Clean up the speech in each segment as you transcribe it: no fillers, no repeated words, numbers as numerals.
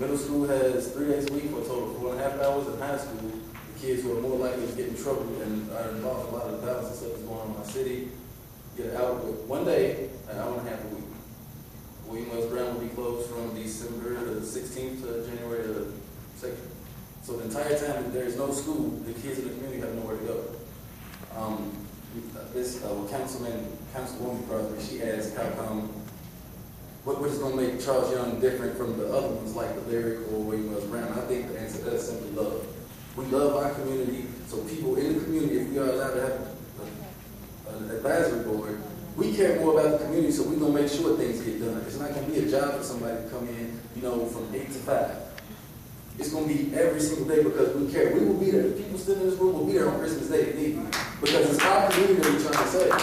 Middle school has 3 days a week for a total of 4.5 hours. In high school, the kids who are more likely to get in trouble and are involved in a lot of the violence and stuff that's going on in my city get out with 1 day, an hour and a half a week. William Wells Brown will be closed from December the 16th to January the 2nd. So the entire time that there is no school, the kids in the community have nowhere to go. This Councilwoman Crosby, she asked how come, what is going to make Charles Young different from the other ones like the Lyric or William Wells Brown? I think the answer to that is simply love. We love our community, so people in the community, if we are allowed to have an advisory board, we care more about the community, so we're going to make sure things get done. It's not going to be a job for somebody to come in, from 8 to 5. It's going to be every single day because we care. We will be there. The people sitting in this room will be there on Christmas Day if need be, because it's our community that we're trying to save.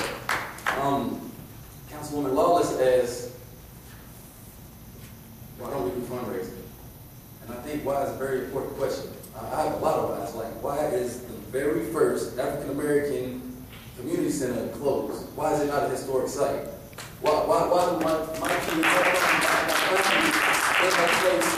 Councilwoman Lawless asked, why don't we do fundraising? And I think why is a very important question. I have a lot of whys. Like, why is the very first African American community center closed? Why is it not a historic site? Why do my kids have a place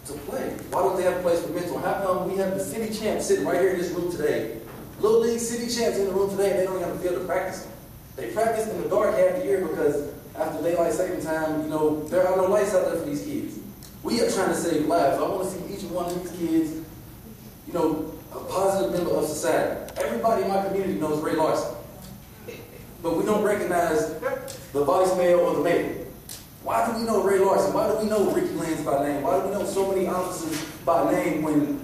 to play? Why don't they have a place for mental? How come we have the city champs sitting right here in this room today? Little League city champs in the room today, and they don't even have a field to practice. They practice in the dark half the year because after daylight saving time, there are no lights out there for these kids. We are trying to save lives. I want to see each one of these kids, a positive member of society. Everybody in my community knows Ray Larson, but we don't recognize the vice mayor or the mayor. Why do we know Ray Larson? Why do we know Ricky Lands by name? Why do we know so many officers by name when,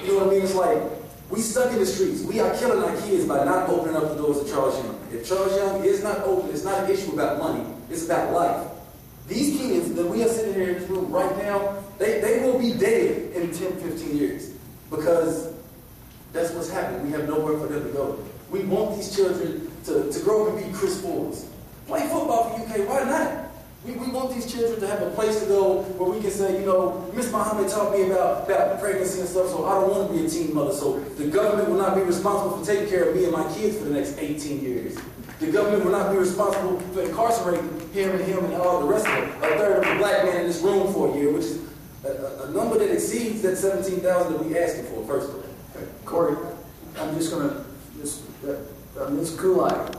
It's like, we stuck in the streets. We are killing our kids by not opening up the doors of Charles Young. If Charles Young is not open, it's not an issue about money. It's about life. These kids that we are sitting here in this room right now, they will be dead in 10, 15 years because that's what's happening. We have nowhere for them to go. We want these children to grow up and be Chris Fords. Play football for UK, why not? We want these children to have a place to go where we can say, Miss Muhammad taught me about pregnancy and stuff, so I don't want to be a teen mother. So the government will not be responsible for taking care of me and my kids for the next 18 years. The government will not be responsible for incarcerating him and all the rest of them. A third of a black man in this room for a year, which is a number that exceeds that 17,000 that we asking for, first of all. Okay. Corey, I'm just going to, Ms. Kulai,